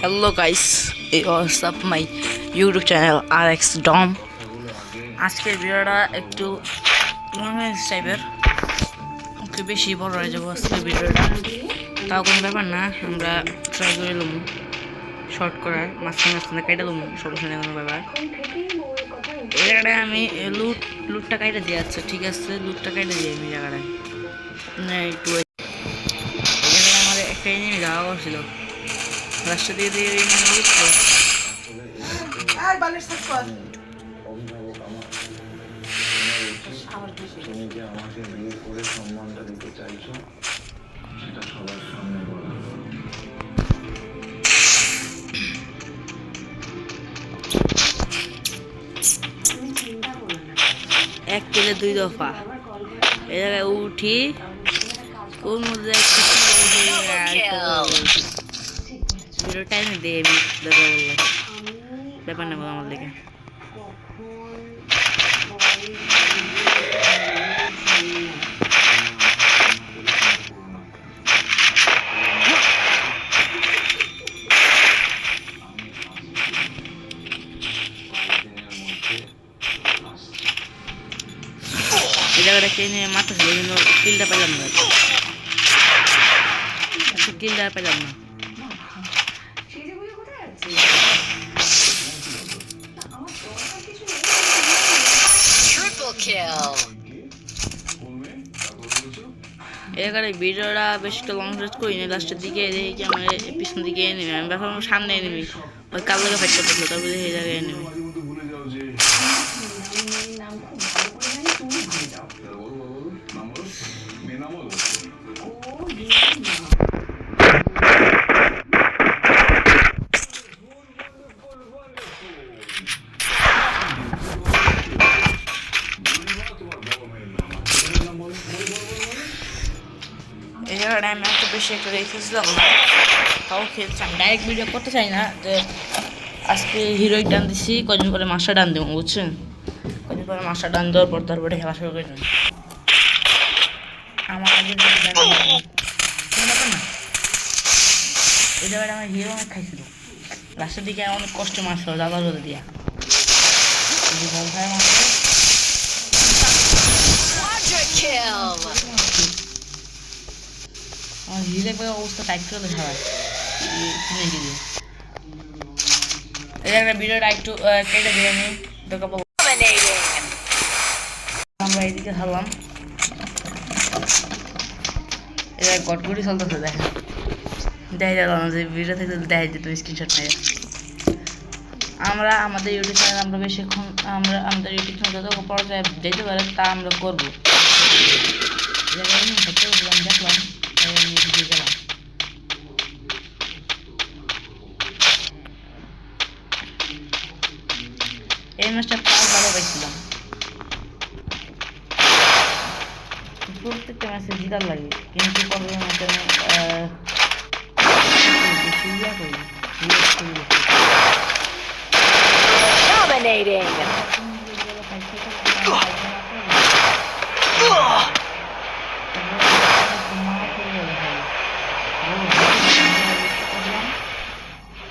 Hello guys, what's up my YouTube channel RX Dom. আজকের ভিডিওটা একটু লং টাইপের, একটু বেশি বড় হয়ে যাবো আজকের ভিডিওটা। তাও কোনো ব্যাপার না, আমরা ট্রাই করে নেব শর্ট করার, মাঝখানে কেটে দেবো, সমস্যা নেই কোনো ব্যাপার। এই জায়গাটায় আমি লুটটা কেটে দিয়ে, আচ্ছা ঠিক আছে, লুটটা কেটে দিয়ে আমি জায়গাটায় একটু আমার একটা এনিমি যাওয়া করছিল রাস্তা দিয়ে দিয়ে উঠলো। তুমি যে আমাকে বিয়ে করে সম্মানটা দিতে চাইছো সেটা সবার সামনে বলো। এক কেলে দুই দফা এই জায়গায় উঠি, কোন মধ্যে টাইমে দিয়ে ব্যাপার নেবো আমার দিকে। এই জায়গাটা কে নিয়ে মাথা ছিল, কিন্তু কিলটা পেলাম না, কিলটা পেলাম না। এখানে ভিডিওটা বেশি একটা লং রেস্ট করি না, লাস্টের দিকে দেখি আমার পিছন দিকে নেমে, আমি ভাবলাম সামনে নেমে ওই কাল লোকে ফাইট করতেছিল, তারপরে এই জায়গায় নেমে এই জায়গাটা আমি এত বেশি একটা রেখেছিলাম না, তাও খেলছি। আমি ডাইরেক্ট ভিডিও করতে চাই না, যে আজকে হিরোইক ডান দিছি, কদিন পরে মাস্টার ডান দেবো, বুঝছেন? কদিন পরে মাস্টার ডান দেওয়ার পর তারপরে খেলা শুরু করে দেবেন। আমার আগে না এই জায়গাটা আমার হিরো অনেক খাইছিল, লাস্টের দিকে অনেক কষ্টে মারছিল দাদা রোদে দিয়া, গম খায় মারছিল। আমার হিরে করে অবস্থা টাইট করে সবাই কিনে দিয়ে এই জায়গাটা ভিডিওটা একটু কেটে দিয়ে আমি দেখাবো। আমরা এইদিকে খেলাম, এবার গটগটি চলতেছে, দেখা গেল যে ভিডিও থেকে দেখা যেত স্ক্রিনশট নিয়ে। আমরা আমাদের ইউটিউব চ্যানেল আমরা বেশিক্ষণ আমাদের ইউটিউব চ্যানেল যত পর্যায়ে যেতে পারে তা আমরা করবো। দেখলাম গেলাম, এই ম্যাচটা তাও ভালো পাইছিলাম, প্রত্যেকটা ম্যাচে জিতার লাগে, কিন্তু প্রবলেম হচ্ছে Dominating.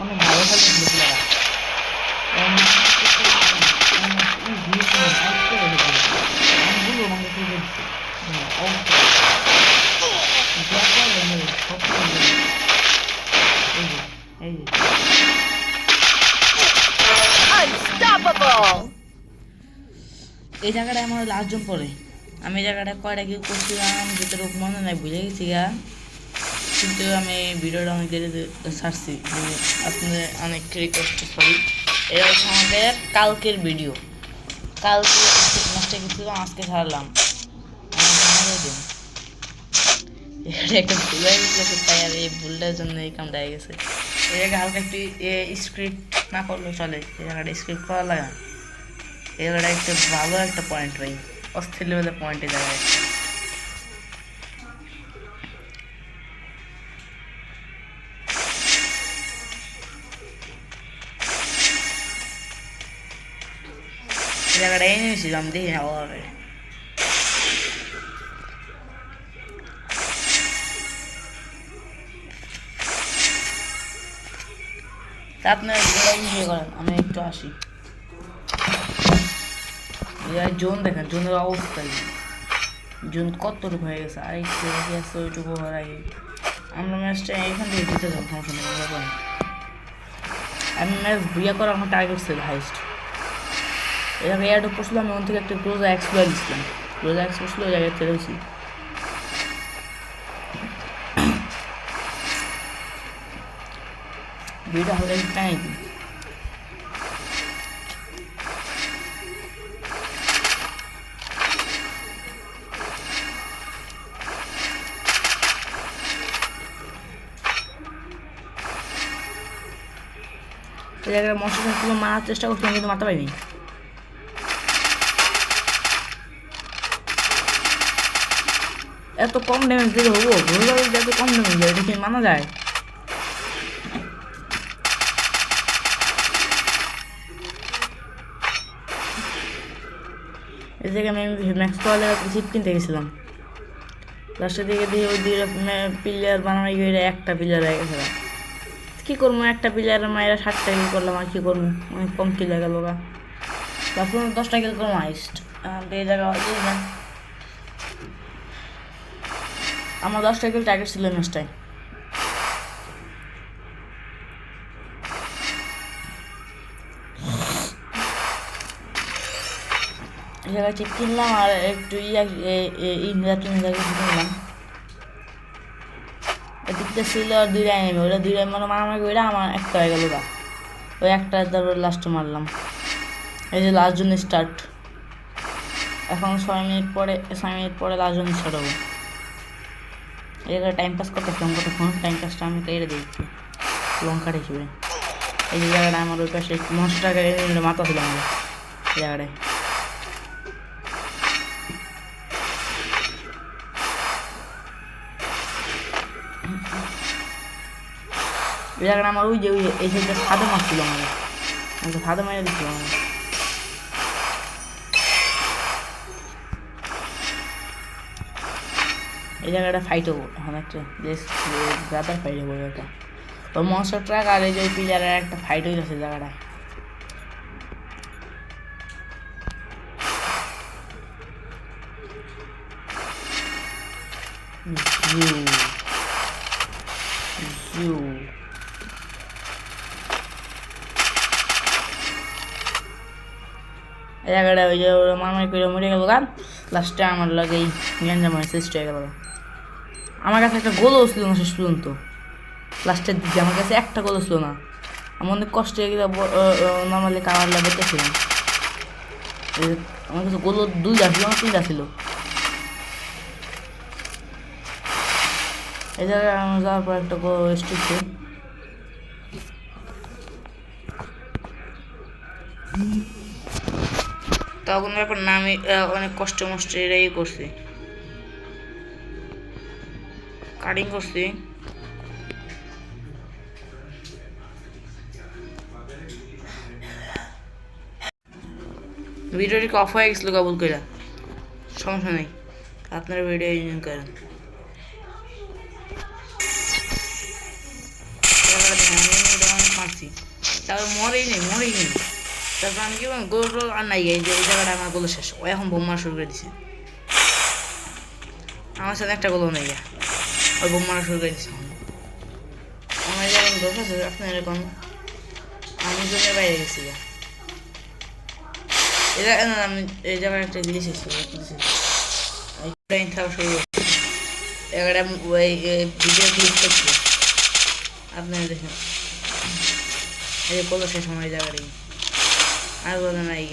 অনেক ভালো খেলতে Unstoppable. এই জায়গাটায় আমার লাস্ট জন পড়ে, আমি এই জায়গাটা কয়টা কি করছিলাম যেটা রোগ মনে নাই, ভুলে গেছি গা, কিন্তু আমি ভিডিওটা অনেক দেরি ছাড়ছি, আপনাদের অনেক রিকোয়েস্ট সরি। এটা হচ্ছে আমাদের কালকের ভিডিও, কালকে ম্যাচটা গেছিলাম, আজকে ছাড়লাম। এখানে একটা ভুল হয়ে গেছিলো, তাই আর এই ভুলটার জন্য এই কামটা হয়ে গেছে। এই জায়গায় হালকা একটু স্ক্রিপ্ট না করলেও চলে, এই জায়গাটা স্ক্রিপ্ট করা লাগে না। এই জায়গাটা একটা ভালো একটা পয়েন্ট ভাই, অস্থির লেভেলের পয়েন্ট এই জায়গায়। এই জায়গাটা এনেছিলাম, দেখি না হবে। তা আপনারা এনজয় করেন, আমি একটু আসি। জোন দেখেন, জোনের অবস্থা জোন কতটুকু হয়ে গেছে, আর একটু বাকি আছে ওইটুকু হওয়ার আগে আমরা ম্যাচটা এখান থেকে জিতে যাবো, সমস্যা নেই। আমি ম্যাচ বিয়ে করা আমার টার্গেট ছিল হাইস্ট। এই জায়গায় এয়ারডপ পড়ছিল, আমি ওখান থেকে একটা ক্লোজা এক্সপ্লোর দিচ্ছিলাম, ক্লোজা এক্স পড়ছিল ওই জায়গায় ছেড়েছি। ভিডিওটা হালকা একটু টাই দিই। এই জায়গায় মশলা মারার চেষ্টা করছিলাম কিন্তু মারতে পারিনি। এত কম ড্যামেজ দিলে হবো? এত কম ড্যামেজ দেয়, এটা কি মানা যায়? এই জায়গায় আমি ম্যাক্স পাওয়ার জায়গায় চিপ কিনতে গেছিলাম, লাস্টের দিকে দিয়ে ওই দুই প্লেয়ার বানানো গিয়ে একটা প্লেয়ার হয়ে গেছে। কী করবো, একটা প্লেয়ারের মায়েরা 60টা কিল করলাম, আর কী করবো, অনেক কম কিল হয়ে গেল। তারপর 10টা কিল করবো হাইস্ট। এই জায়গা আমার 10টা কিল টার্গেট ছিল ম্যাচটায়। এই জায়গায় চিপ কিনলাম আর একটু কিনলাম। এদিকটা ছিল আর 2 নেবে, ওটা 2 মানে মারামারি করে আমার একটা হয়ে গেল গা, ওই একটা তারপর লাস্টে মারলাম। এই যে লাস্ট জন স্টার্ট, এখন 6 মিনিট পরে লাস্ট জন স্টার্ট হবো। এই জায়গায় টাইম পাস করতেছিলাম কতক্ষণ, টাইম পাসটা আমি কেটে দিই একটু লঙ্কা হিসেবে। এই যে জায়গাটা আমার ওই পাশে 900 টাকা মাথা ছিল আমার এই জায়গাটায়। এই জায়গাটা আমার ওই যে এই সাইডটা ফাঁদে মারছিল আমাদের, ফাঁদে মারে দিচ্ছিল আমাদের। এই জায়গাটা ফাইট হবো এখন, একটা ব্রাদার ফাইট হবো একটা, ওই মনস্টার ট্রাক আর এই যে প্লেয়ারের একটা ফাইট হয়ে গেছে জায়গাটায়। এই জায়গাটা ওই যে মারামারি করে মরে গেল গান, লাস্টে আমার লাগে এই গ্যাঞ্জামায় শেষ হয়ে গেল। আমার কাছে একটা গোলও ছিল না শেষ পর্যন্ত, লাস্টের দিকে আমার কাছে একটা গোলও ছিল না। আমি অনেক কষ্টে এগুলো নর্মালি কাভার বেঁচেছিলাম। আমার কাছে গোলও 2টা ছিল না 3টা ছিল। এই জায়গায় আমার যাওয়ার পর একটা গোল এসেছে, তখন ব্যাপার না, আমি অনেক কষ্ট মষ্ট এটাই করছি, কাটিং করছি। ভিডিওটি অফ হয়ে গেছিলো কাবুল করে, সমস্যা নেই, আপনারা ভিডিও এনজয় করেন। মারছি তারপর মরেই নেই তারপর আমি কি গোল টোল আর নাই, এই জায়গাটা আমার গোল শেষ। ও এখন বোম মারা শুরু করে দিছে, আমার সাথে একটা গোলও নেই, ওই বোম মারা শুরু করে দিছে। আমার যেমন দোষ আছে আপনার এরকম, আমি জন্য বাইরে গেছি। আমি এই জায়গায় একটা জিনিস এসেছিল, জায়গাটা ওই ভিডিও ক্লিক করছি, আপনারা দেখেন। এই যে গোল শেষ আমার এই জায়গাটাই, আর বলে না এই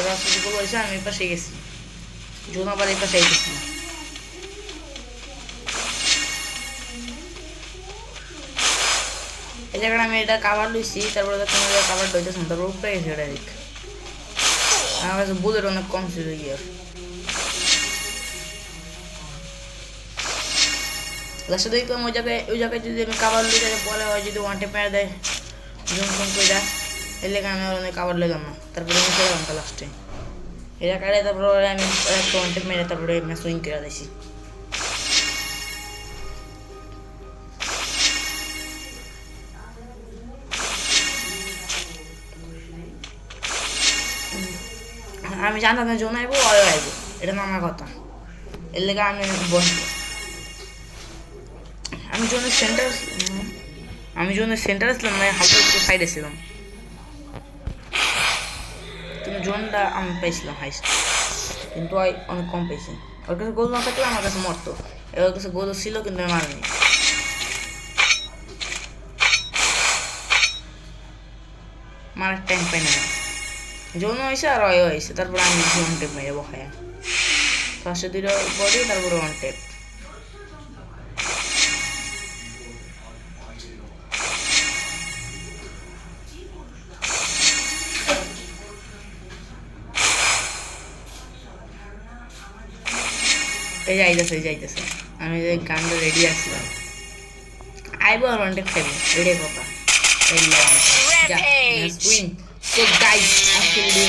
রাস্তাগুলো হয়েছে। আমি এই পাশে গেছি, জোন আবার এই পাশে গেছি। এই জায়গাটা আমি এটা কাভার লইছি, তারপরে কাভার লইতেছিলাম, তারপর উপরে গেছি ডাইরেক্ট। আমার কাছে বুলেট অনেক কম ছিল গিয়ে, লাস্টে দেখলাম ওই জায়গায় যদি আমি কাভার লই তাহলে পরে হয় যদি ওয়ান টেপ মেরে দেয় জুম জুম করে দেয়, এর লেগে আমি অনেক কাভার লইলাম না। তারপরে আমি চলে গেলাম লাস্টে এই জায়গায়, তারপরে আমি একটা ওয়ান টেপ মেরে তারপরে ম্যাচ উইন করে দিয়েছি। আমি জানতাম না জোন আইবো অয় আইবো, এটা না আমার কথা। এর লেগে আমি বসবো। আমি জোনের সেন্টারে ছিলাম না, হালকা একটু সাইডে ছিলাম, কিন্তু জোনটা আমি পাইছিলাম হাইস্ট, কিন্তু ওই অনেক কম পেয়েছি। ওর কাছে গোল না থাকলে আমার কাছে মরতো, ওর কাছে গোল ছিল কিন্তু আমি মারিনি। মারার টাইম পাই না, জোন হয়েছে আর অয় হয়েছে, তারপর আমি ওয়ান টেপ মেরে বসায় ফার্স্টে দুটো বডি, তারপরে ওয়ান টেপ। এই যাইতেছে আমি যে গানটা রেডি আসলাম, আইবো আর ওয়ান টেপ খাইবো, রেডি কথা। যা উইন। সো গাইস, আজকে ভিডিও